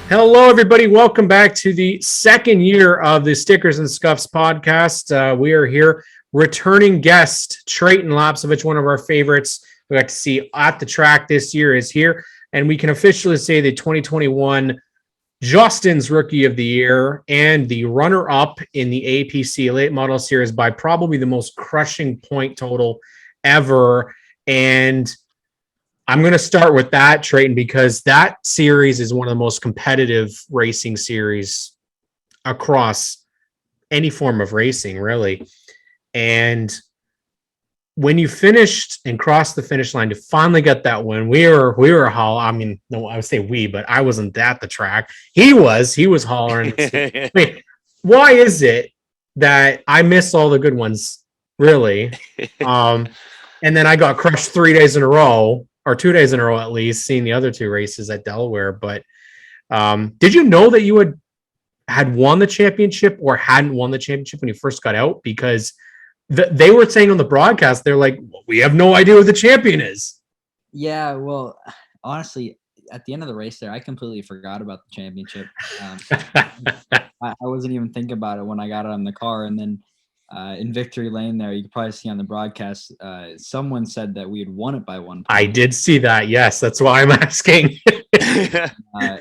Hello, everybody. Welcome back to the second year of the Stickers and Scuffs podcast. We are here. Returning guest, Treyten Lapcevich, one of our favorites we got to see at the track this year, is here. And we can officially say the 2021 Jostens Rookie of the Year and the runner-up in the APC Late Model Series by probably the most crushing point total ever. And I'm going to start with that, Treyten, because that series is one of the most competitive racing series across any form of racing, really. And when you finished and crossed the finish line to finally get that win, we were hollering. I mean, no, I would say we, but I wasn't at the track. He was hollering. Wait, why is it that I miss all the good ones, really? And then I got crushed 3 days in a row. Or 2 days in a row, at least, seeing the other two races at Delaware. But did you know that you had won the championship or hadn't won the championship when you first got out? Because they were saying on the broadcast, they're like, well, we have no idea who the champion is. Yeah, well, honestly, at the end of the race there, I completely forgot about the championship. I wasn't even thinking about it when I got out in the car. And then in Victory Lane there, you can probably see on the broadcast, someone said that we had won it by 1 point. I did see that. Yes, that's why I'm asking. And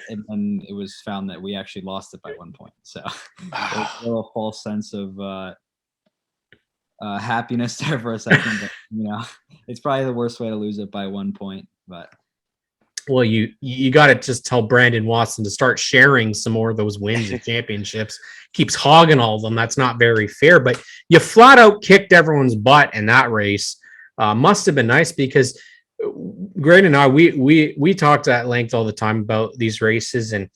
then it was found that we actually lost it by 1 point. So a little false sense of happiness there for a second. But, it's probably the worst way to lose it by 1 point. But well, you got to just tell Brandon Watson to start sharing some more of those wins and championships. Keeps hogging all of them. That's not very fair. But you flat out kicked everyone's butt in that race. Must have been nice because Grant and I we talked at length all the time about these races, and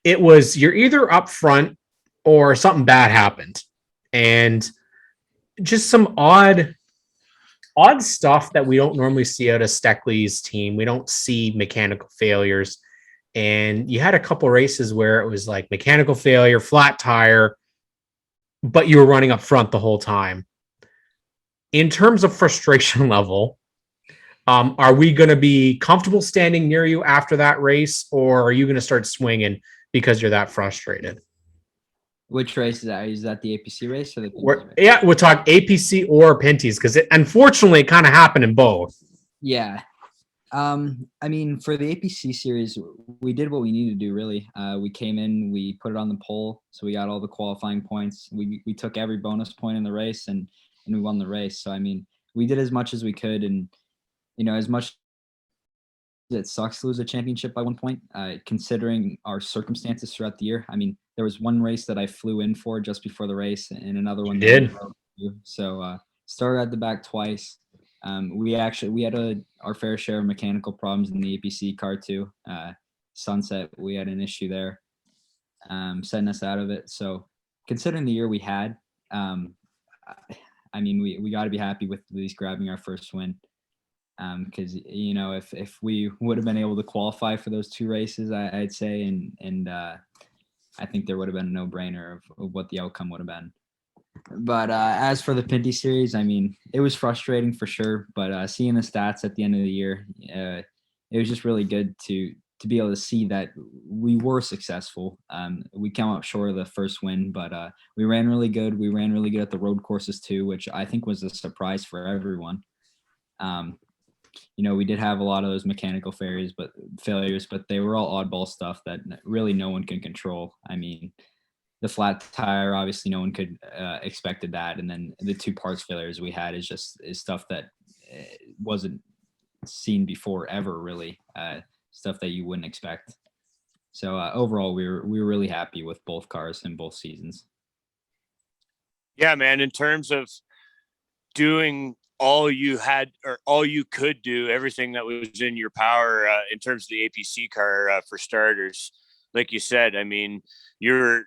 it was you're either up front or something bad happened, and just some odd stuff that we don't normally see out of Steckley's team. We don't see mechanical failures. And you had a couple races where it was like mechanical failure, flat tire, but you were running up front the whole time. In terms of frustration level, are we going to be comfortable standing near you after that race, or are you going to start swinging because you're that frustrated? Which race is that? Is that the APC race or the Pinty race? Yeah, we'll talk APC or Pinty's because unfortunately it kind of happened in both. Yeah. I mean, for the APC series, we did what we needed to do, really. We came in, we put it on the pole, so we got all the qualifying points. We took every bonus point in the race, and we won the race. So, I mean, we did as much as we could, and, as much as it sucks to lose a championship by 1 point, considering our circumstances throughout the year. I mean, there was one race that I flew in for just before the race, and another one. You did? So, started at the back twice. We had our fair share of mechanical problems in the APC car too. Sunset, we had an issue there, setting us out of it. So considering the year we had, I mean, we got to be happy with at least grabbing our first win. Because if we would have been able to qualify for those two races, I'd say, and I think there would have been a no-brainer of what the outcome would have been. But as for the Pinty Series, I mean, it was frustrating for sure. But seeing the stats at the end of the year, it was just really good to be able to see that we were successful. We came up short of the first win, but we ran really good. We ran really good at the road courses too, which I think was a surprise for everyone. We did have a lot of those mechanical failures, but they were all oddball stuff that really no one can control. I mean, the flat tire, obviously no one could expected that. And then the two parts failures we had is stuff that wasn't seen before ever, really. Stuff that you wouldn't expect. So overall, we were really happy with both cars in both seasons. Yeah, man, in terms of doing all you had or all you could do, everything that was in your power in terms of the APC car, for starters, like you said, I mean, you're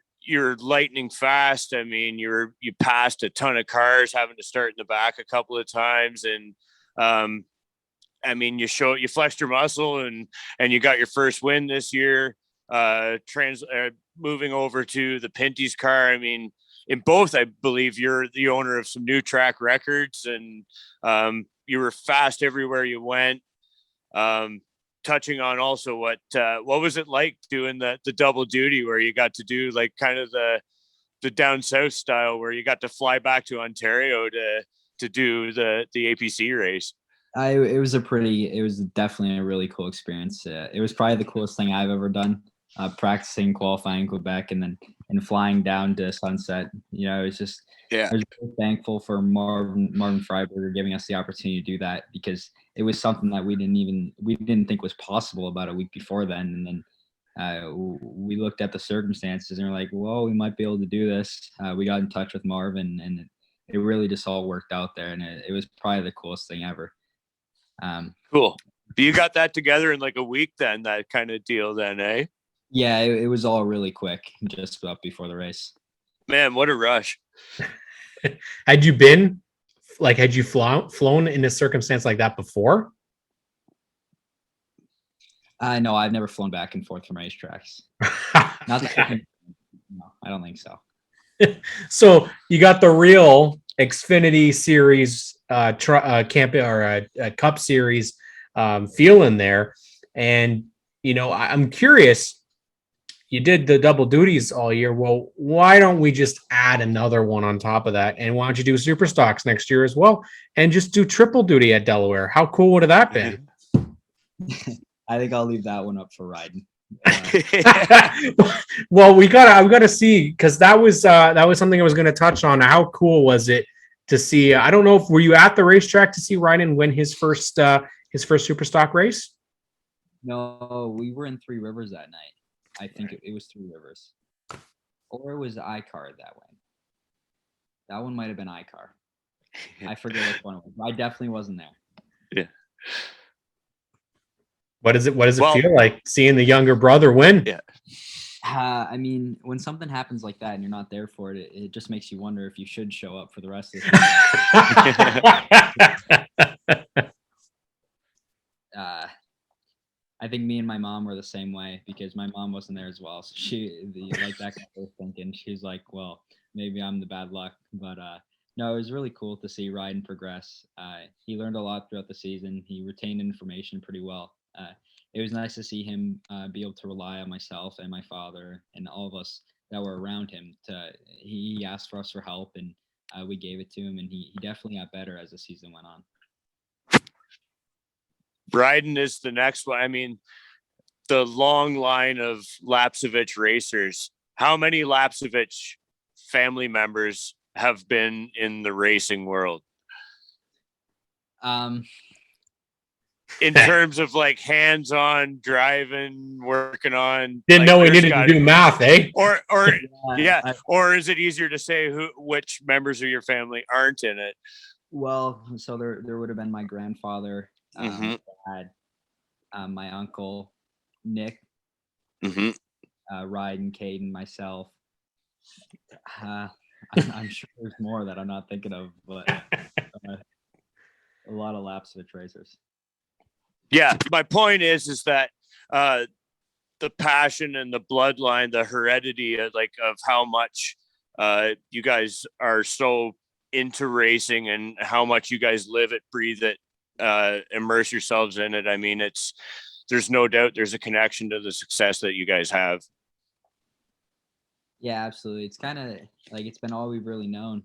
lightning fast. I mean, you passed a ton of cars, having to start in the back a couple of times. And, I mean, you flexed your muscle and you got your first win this year, moving over to the Pinty's car. I mean, in both, I believe you're the owner of some new track records, and you were fast everywhere you went. touching on also what was it like doing the double duty where you got to do like kind of the down south style where you got to fly back to Ontario to do the APC race? It was definitely a really cool experience. It was probably the coolest thing I've ever done. Practicing, qualifying in Quebec, and flying down to Sunset. I was really thankful for Marvin Freiberger giving us the opportunity to do that, because it was something that we didn't think was possible about a week before then. And then we looked at the circumstances and we're like, well, we might be able to do this. We got in touch with Marvin, and it really just all worked out there, and it was probably the coolest thing ever. Cool. You got that together in like a week then, that kind of deal then, eh? Yeah, it was all really quick, just up before the race. Man, what a rush. Had you flown in a circumstance like that before? No, I've never flown back and forth from racetracks. Not that no, I don't think so. So you got the real Xfinity Series Cup Series feel in there, and I'm curious. You did the double duties all year. Well, why don't we just add another one on top of that? And why don't you do super stocks next year as well and just do triple duty at Delaware? How cool would have that been? I think I'll leave that one up for riding. Well, I've got to see, because that was something I was going to touch on. How cool was it to see? I don't know if were you at the racetrack to see Ryan win his first super stock race? No, we were in Three Rivers that night. I think it was Three Rivers, or it was iCar that way. That one might have been iCar. I forget which one it was. I definitely wasn't there. Yeah. What does it feel like seeing the younger brother win? Yeah. I mean, when something happens like that and you're not there for it, it just makes you wonder if you should show up for the rest of the I think me and my mom were the same way, because my mom wasn't there as well. So that got her thinking. She's like, well, maybe I'm the bad luck. But no, it was really cool to see Ryden progress. He learned a lot throughout the season. He retained information pretty well. It was nice to see him be able to rely on myself and my father and all of us that were around him. He asked for us for help, and we gave it to him, and he definitely got better as the season went on. Bryden is the next one. I mean, the long line of Lapcevich racers. How many Lapcevich family members have been in the racing world? In terms of like hands-on driving, working on. Didn't know we needed to do math, eh? Or or is it easier to say which members of your family aren't in it? Well, so there would have been my grandfather. Dad, my uncle, Nick, Ryden, Caden, myself. I'm sure there's more that I'm not thinking of, but a lot of Lapcevich racers. Yeah, my point is that the passion and the bloodline, the heredity of how much you guys are so into racing and how much you guys live it, breathe it, immerse yourselves in it. I mean, there's no doubt there's a connection to the success that you guys have. Yeah, absolutely. It's kind of like it's been all we've really known.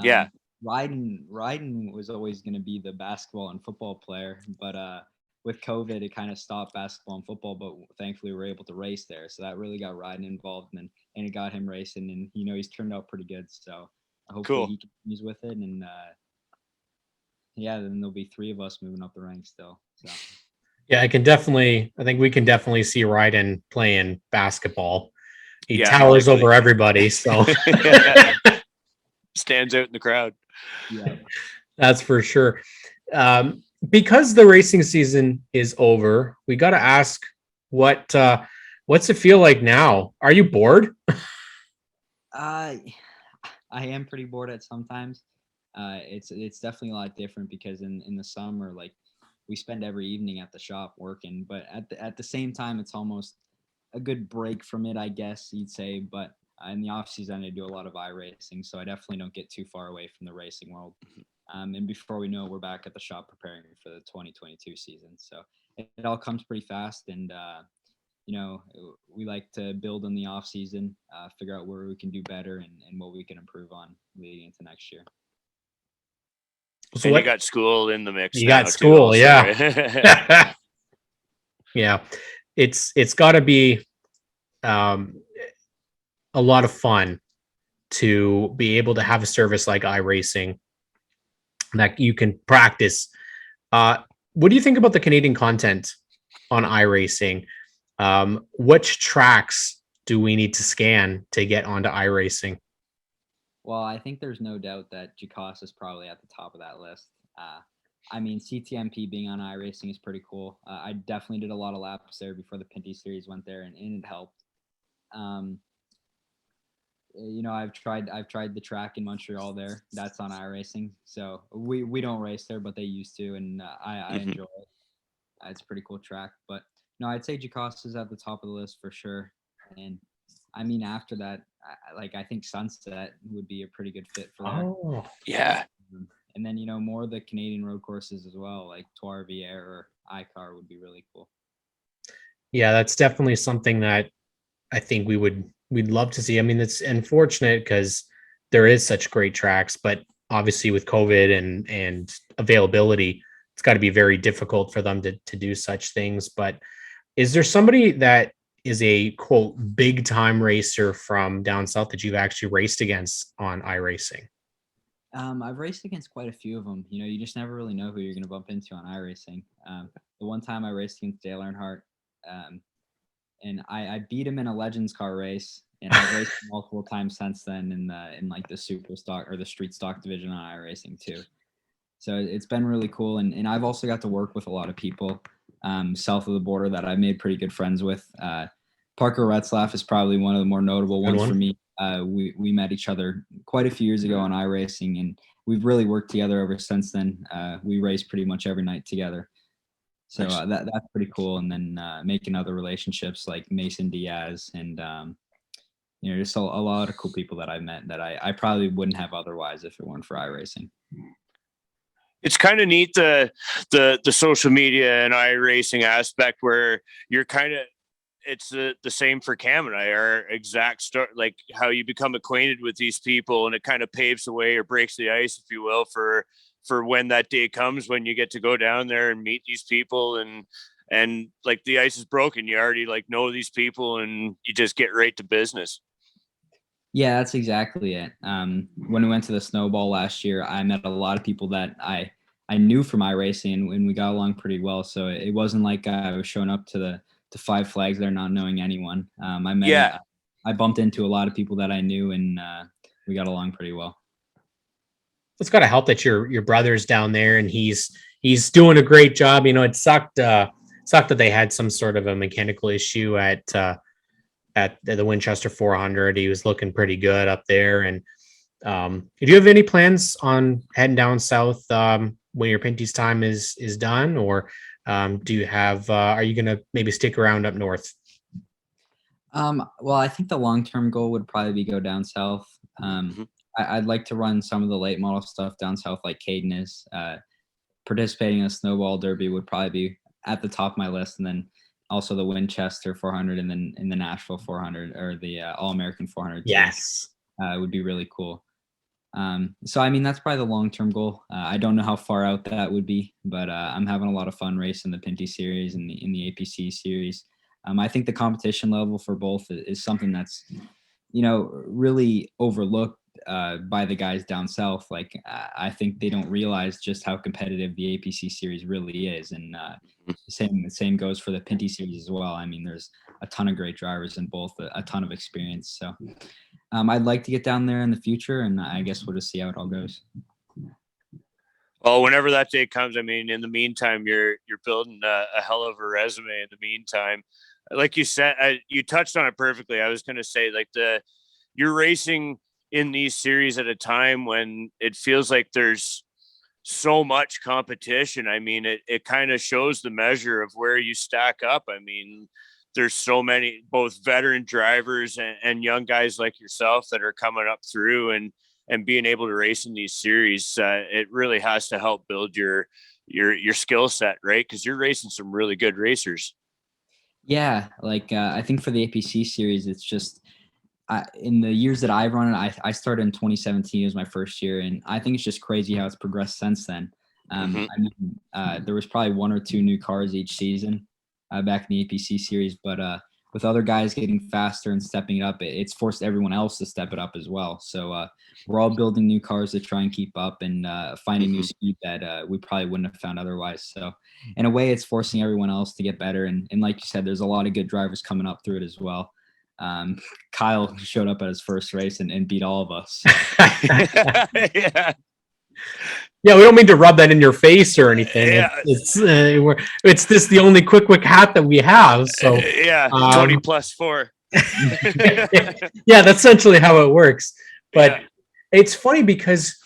Yeah. Ryden was always going to be the basketball and football player, but with COVID, it kind of stopped basketball and football, but thankfully we were able to race there. So that really got Ryden involved, and it got him racing, and he's turned out pretty good. So hopefully he continues with it, and then there'll be three of us moving up the ranks still. So yeah, I think we can definitely see Ryden playing basketball. He towers over everybody, so stands out in the crowd. Yeah, that's for sure. Because the racing season is over, we got to ask what's it feel like now? Are you bored? I am pretty bored at sometimes. It's definitely a lot different because in the summer, like, we spend every evening at the shop working, but at the same time, it's almost a good break from it, I guess you'd say. But in the off season, I do a lot of iracing, so I definitely don't get too far away from the racing world. And before we know it, we're back at the shop preparing for the 2022 season. So it all comes pretty fast. And, we like to build in the off season, figure out where we can do better and what we can improve on leading into next year. So and you got school in the mix. You got school, also, yeah. Right? Yeah. It's got to be a lot of fun to be able to have a service like iRacing that you can practice. What do you think about the Canadian content on iRacing? Which tracks do we need to scan to get onto iRacing? Well, I think there's no doubt that Jostens is probably at the top of that list. I mean, CTMP being on iRacing is pretty cool. I definitely did a lot of laps there before the Pinty Series went there, and it helped. I've tried the track in Montreal there. That's on iRacing. So we don't race there, but they used to, and I enjoy it. It's a pretty cool track. But no, I'd say Jostens is at the top of the list for sure. And I mean, after that, I think Sunset would be a pretty good fit for that. Oh, yeah. And then, more of the Canadian road courses as well, like Trois-Rivières or ICAR would be really cool. Yeah, that's definitely something that I think we'd love to see. I mean, it's unfortunate because there is such great tracks, but obviously with COVID and availability, it's got to be very difficult for them to do such things. But is there somebody that is a quote big time racer from down south that you've actually raced against on iRacing? I've raced against quite a few of them. You just never really know who you're going to bump into on iRacing. The one time I raced against Dale Earnhardt, and I beat him in a Legends car race, and I've raced multiple times since then in like the super stock or the street stock division on iRacing too. So it's been really cool, and I've also got to work with a lot of people south of the border that I made pretty good friends with. Parker Retzlaff is probably one of the more notable ones for me. We met each other quite a few years ago on iRacing, and we've really worked together ever since then. We race pretty much every night together. So that's pretty cool. And then making other relationships like Mason Diaz and, just a lot of cool people that I met that I probably wouldn't have otherwise if it weren't for iRacing. It's kind of neat, the social media and iRacing aspect where you're kind of, it's the same for Cam and I, our exact start, like how you become acquainted with these people, and it kind of paves the way or breaks the ice, if you will, for when that day comes when you get to go down there and meet these people and like the ice is broken. You already like know these people and you just get right to business. Yeah, that's exactly it. When we went to the Snowball last year, I met a lot of people that I knew from iRacing, and we got along pretty well. So it wasn't like I was showing up to Five Flags there not knowing anyone. I bumped into a lot of people that I knew, and we got along pretty well. It's got to help that your brother's down there and he's doing a great job. It sucked that they had some sort of a mechanical issue at the Winchester 400. He was looking pretty good up there. And do you have any plans on heading down south when your Pinty's time is done, or do you have are you going to maybe stick around up north? Well, I think the long-term goal would probably be go down south. I'd like to run some of the late model stuff down south like Caden is. Participating in a snowball derby would probably be at the top of my list, and then also the Winchester 400 and then in the Nashville 400 or the All-American 400. Yes. Would be really cool. So, I mean, that's probably the long-term goal. I don't know how far out that would be, but I'm having a lot of fun racing the Pinty Series and in the APC Series. I think the competition level for both is something that's, really overlooked by the guys down south. Like, I think they don't realize just how competitive the APC Series really is. And the same goes for the Pinty Series as well. I mean, there's a ton of great drivers in both, a ton of experience. So I'd like to get down there in the future, and I guess we'll just see how it all goes. Well, whenever that day comes, I mean, in the meantime, you're building a hell of a resume in the meantime. Like you said, you touched on it perfectly. I was going to say, like, you're racing in these series at a time when it feels like there's so much competition. I mean, it kind of shows the measure of where you stack up. I mean, there's so many, both veteran drivers and young guys like yourself that are coming up through and being able to race in these series. It really has to help build your your skill set, right? Because you're racing some really good racers. Yeah, like I think for the APC series, it's just in the years that I've run it, I started in 2017. It was my first year, and I think it's just crazy how it's progressed since then. I mean, there was probably 1 or 2 new cars each season back in the APC series, but with other guys getting faster and stepping it up, it's forced everyone else to step it up as well. So we're all building new cars to try and keep up and finding new speed that we probably wouldn't have found otherwise. So in a way, it's forcing everyone else to get better. And like you said, there's a lot of good drivers coming up through it as well. Kyle showed up at his first race and beat all of us. Yeah, we don't mean to rub that in your face or anything. Yeah. It's this the only Qwick Wick hat that we have. So 20 plus 4. Yeah, that's essentially how it works. But it's funny because,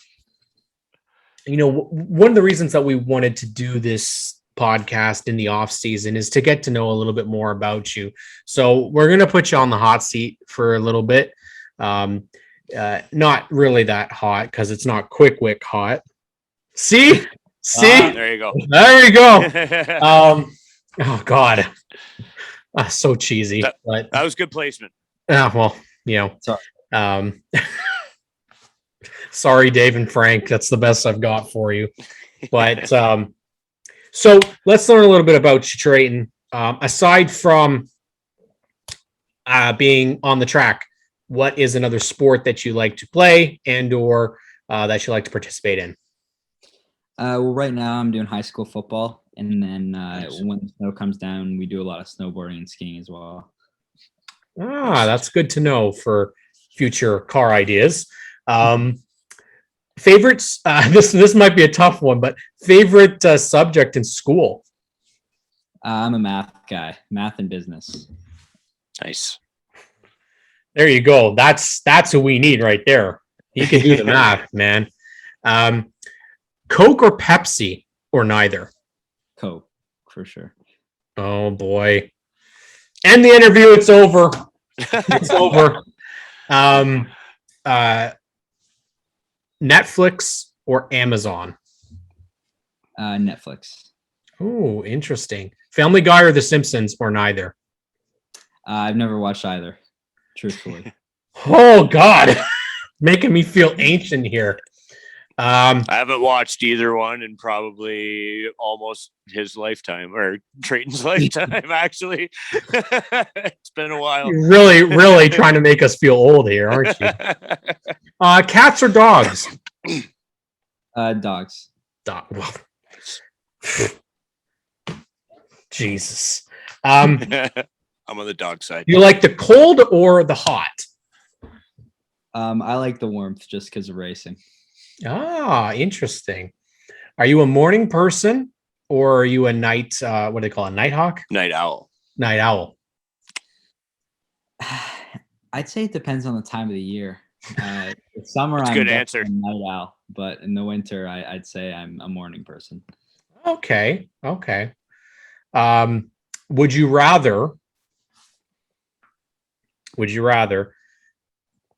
you know, one of the reasons that we wanted to do this podcast in the off season is to get to know a little bit more about you. So we're going to put you on the hot seat for a little bit. Not really that hot because it's not Qwick Wick hot. See, there you go. Oh God, so cheesy. That was good placement. Well, you know, sorry, Dave and Frank. That's the best I've got for you. But so let's learn a little bit about you, Treyten. Aside from being on the track, what is another sport that you like to play and or that you like to participate in? Well, right now I'm doing high school football, and then when the snow comes down, we do a lot of snowboarding and skiing as well. That's good to know for future car ideas. Favorites? This might be a tough one, but favorite subject in school? I'm a math guy, math and business. Nice. There you go. That's what we need right there. He can do the math, man. Coke or Pepsi or neither? Coke, for sure. Oh boy. End the interview. It's over. It's over. Netflix or Amazon? Netflix. Oh, interesting. Family Guy or The Simpsons or neither? I've never watched either, truthfully. Oh God. Making me feel ancient here. I haven't watched either one in probably almost his lifetime or Treyten's lifetime, actually. It's been a while. You're really trying to make us feel old here, aren't you? Cats or dogs? Dogs. Well, Jesus. I'm on the dog side. You like the cold or the hot? I like the warmth just because of racing. Interesting. Are you a morning person or are you a night, what do they call it? Nighthawk? Night owl. Night owl. I'd say it depends on the time of the year. Summer, I'm good answer. A night owl, but in the winter, I'd say I'm a morning person. Okay. Would you rather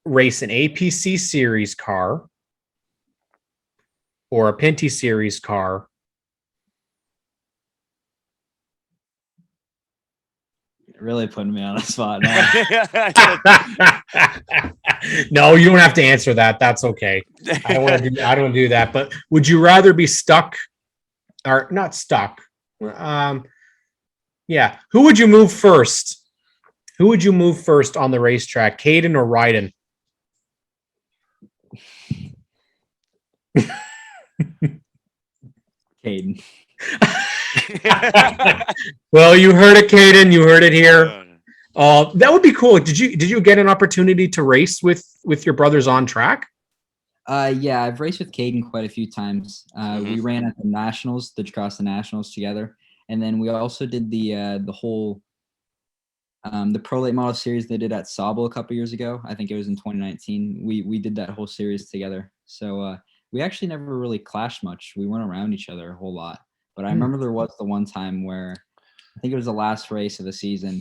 race an APC series car or a Pinty Series car? Really putting me on a spot. No, you don't have to answer that. That's okay. I don't do that. But would you rather be stuck or not stuck? Yeah. Who would you move first? Who would you move first on the racetrack, Caden or Ryden? Caden. Well, you heard it, Caden. You heard it here. That would be cool. Did you get an opportunity to race with your brothers on track? Yeah, I've raced with Caden quite a few times. We ran at the Nationals, the Jostens Nationals together, and then we also did the whole the Pro Late Model Series they did at Sauble a couple years ago. I think it was in 2019. We did that whole series together. So we actually never really clashed much. We weren't around each other a whole lot. But I remember there was the one time where I think it was the last race of the season.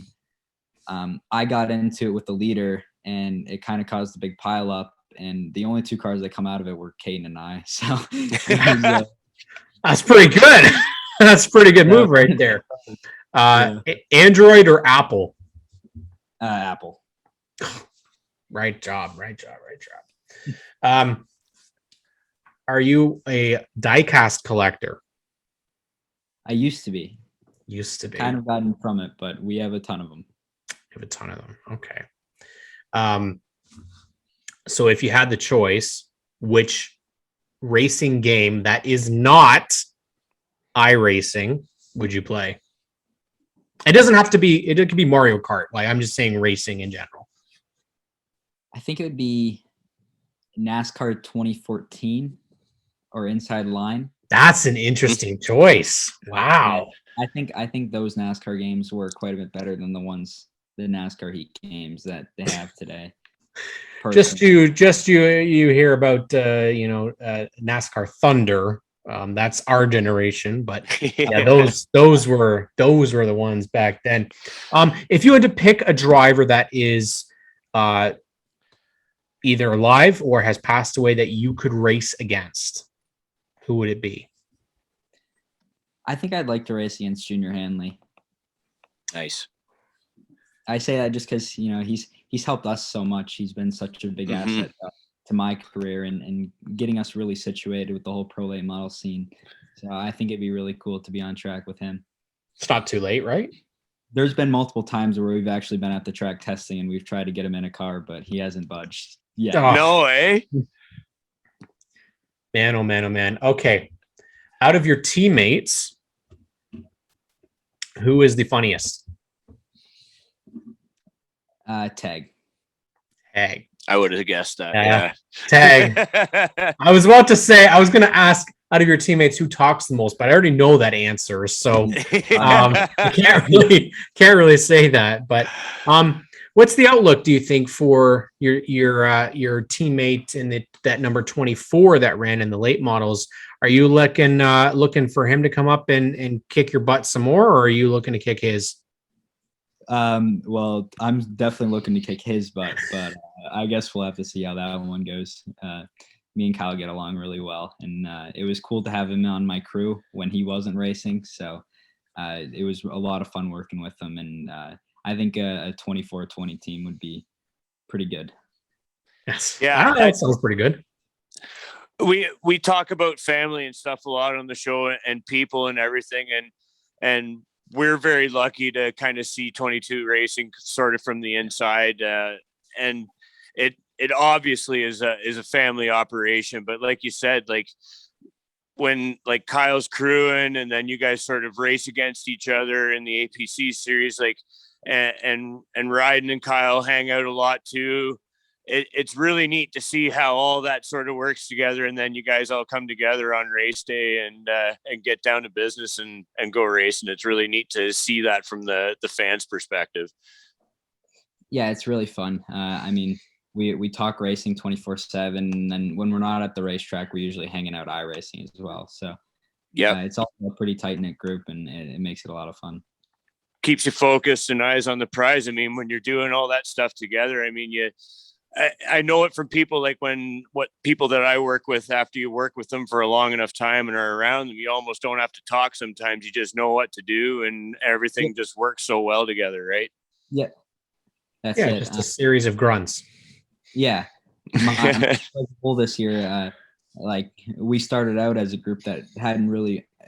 I got into it with the leader, and it kind of caused a big pile up. And the only two cars that come out of it were Caden and I. So That's pretty good. That's a pretty good move right there. Android or Apple? Apple. Right job. Are you a diecast collector? I used to be. Kind of gotten from it, but we have a ton of them. Have a ton of them. Okay. So if you had the choice, which racing game that is not iRacing would you play? It doesn't have to be. It could be Mario Kart. Like I'm just saying, racing in general. I think it would be NASCAR 2014 or Inside Line. That's an interesting choice. Wow. I think those NASCAR games were quite a bit better than the NASCAR Heat games that they have today. Just you hear about NASCAR Thunder. That's our generation, but yeah, those were the ones back then. If you had to pick a driver that is either alive or has passed away that you could race against, who would it be? I think I'd like to race against Junior Hanley. Nice. I say that just because he's helped us so much. He's been such a big asset to my career and getting us really situated with the whole pro late model scene. So I think it'd be really cool to be on track with him. It's not too late, right? There's been multiple times where we've actually been at the track testing and we've tried to get him in a car, but he hasn't budged. Yeah. Oh. No way. Man, oh man, oh man. Okay. Out of your teammates, who is the funniest? Tag. I would have guessed that. Yeah. Tag. I was going to ask out of your teammates who talks the most, but I already know that answer. So I can't really say that. But what's the outlook, do you think, for your teammate in that number 24 that ran in the late models? Are you looking for him to come up and kick your butt some more, or are you looking to kick his? Well, I'm definitely looking to kick his butt, but I guess we'll have to see how that one goes. Me and Kyle get along really well, and it was cool to have him on my crew when he wasn't racing. So it was a lot of fun working with him, and I think a 24-20 team would be pretty good. Yes. Yeah, that sounds pretty good. We talk about family and stuff a lot on the show and people and everything, and we're very lucky to kind of see 22 racing sort of from the inside, and it obviously is a family operation. But like you said, like when like Kyle's crewing and then you guys sort of race against each other in the APC series, like and Ryden and Kyle hang out a lot too. It's really neat to see how all that sort of works together, and then you guys all come together on race day and get down to business and go race. And it's really neat to see that from the fans' perspective. Yeah, it's really fun. I mean, we talk racing 24/7, and then when we're not at the racetrack, we're usually hanging out iRacing as well. So yeah, it's also a pretty tight knit group, and it makes it a lot of fun. Keeps you focused and eyes on the prize. I mean, when you're doing all that stuff together, I mean, I know it from people like people that I work with, after you work with them for a long enough time and are around them, you almost don't have to talk sometimes. You just know what to do and everything just works so well together, right? Yeah. That's it. Just a series of grunts. Yeah. My goal this year, like we started out as a group that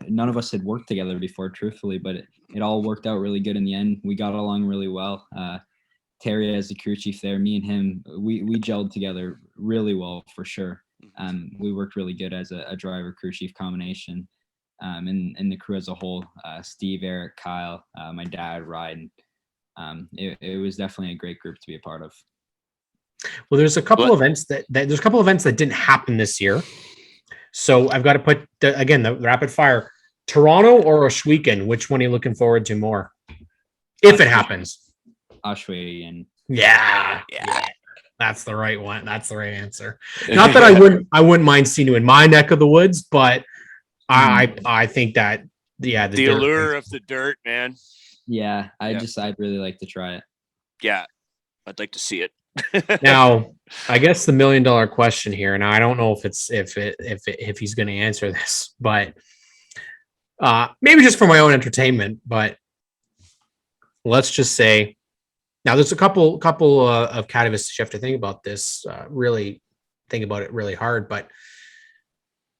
none of us had worked together before, truthfully, but it all worked out really good in the end. We got along really well. Terry as the crew chief there, me and him, we gelled together really well for sure. We worked really good as a driver crew chief combination, and the crew as a whole. Steve, Eric, Kyle, my dad, Ryden. It was definitely a great group to be a part of. Well, there's a couple events that didn't happen this year, so I've got to put the rapid fire. Toronto or Qwick, which one are you looking forward to more, if it happens? Qwick. Yeah, that's the right one. That's the right answer. Not that I wouldn't mind seeing you in my neck of the woods, but I think that the allure of the dirt, man. Yeah, I'd really like to try it. Yeah, I'd like to see it. Now, I guess the $1 million question here, and I don't know if he's going to answer this, but maybe just for my own entertainment, but let's just say now there's a couple of catalysts you have to think about this, really think about it really hard, but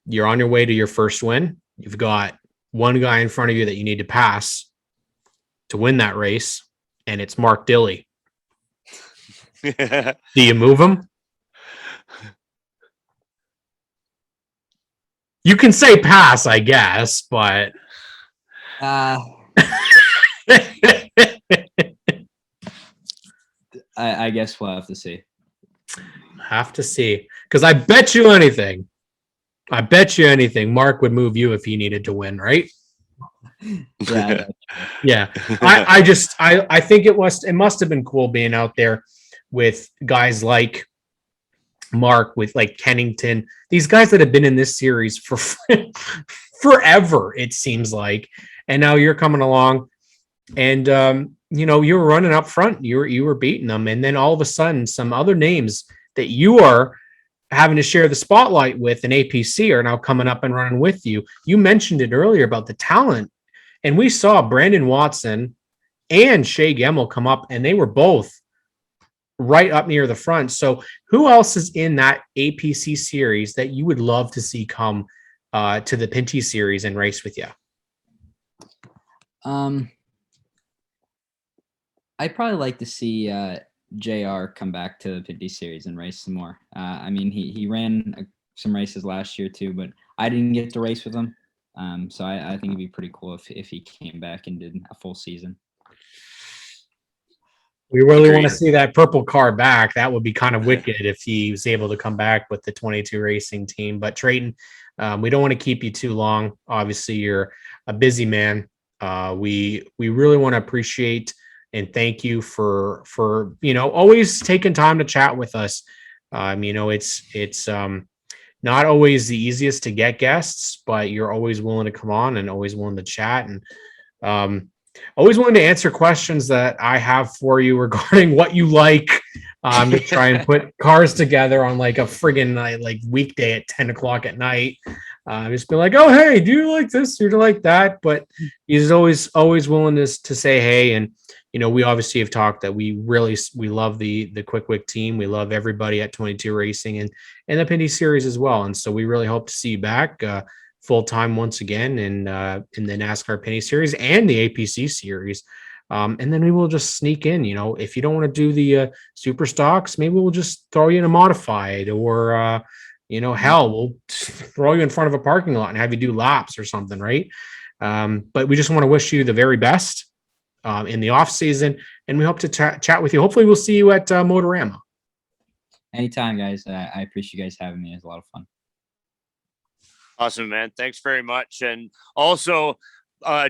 you're on your way to your first win. You've got one guy in front of you that you need to pass to win that race, and it's Mark Dilley. Do you move him? You can say pass, I guess, but I guess we'll have to see. Have to see, because I bet you anything, Mark would move you if he needed to win, right? Yeah. Yeah. I think it must have been cool being out there with guys like Mark, with like Kennington, these guys that have been in this series for forever, it seems like, and now you're coming along, and you were running up front, you were beating them, and then all of a sudden, some other names that you are having to share the spotlight with in APC are now coming up and running with you. You mentioned it earlier about the talent, and we saw Brandon Watson and Shea Gemmel come up, and they were both right up near the front. So who else is in that APC series that you would love to see come to the Pinty Series and race with you? I'd probably like to see JR come back to the Pinty Series and race some more. I mean, he ran some races last year too, but I didn't get to race with him. So I think it'd be pretty cool if he came back and did a full season. We really want to see that purple car back. That would be kind of wicked if he was able to come back with the 22 racing team. But Treyten, we don't want to keep you too long. Obviously, you're a busy man. We really want to appreciate and thank you for always taking time to chat with us. It's not always the easiest to get guests, but you're always willing to come on and always willing to chat, and always willing to answer questions that I have for you regarding what you like, to try and put cars together on like a friggin' like weekday at 10 o'clock at night. Just be like, oh, hey, do you like this? Do you like that? But he's always willing to say, hey, and we obviously have talked that we love the Qwick Wick team. We love everybody at 22 Racing and the Pinty Series as well. And so we really hope to see you back full time once again in the NASCAR Pinty Series and the APC Series. And then we will just sneak in, if you don't want to do the super stocks, maybe we'll just throw you in a modified, or hell, we'll throw you in front of a parking lot and have you do laps or something, right? But we just want to wish you the very best in the off season, and we hope to chat with you. Hopefully we'll see you at Motorama. Anytime, guys. I appreciate you guys having me. It was a lot of fun. Awesome, man. Thanks very much. And also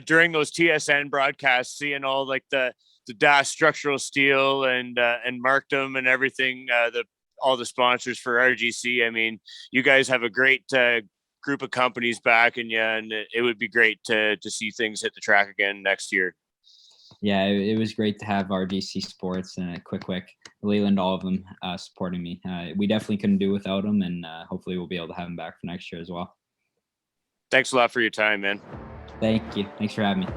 during those TSN broadcasts, seeing all like the DAS structural steel and Markdom and everything, all the sponsors for RGC. I mean, you guys have a great group of companies backing you, and it would be great to see things hit the track again next year. Yeah, it was great to have RGC Sports and Qwick Wick, Leland, all of them supporting me. We definitely couldn't do without them, and hopefully we'll be able to have them back for next year as well. Thanks a lot for your time, man. Thank you. Thanks for having me.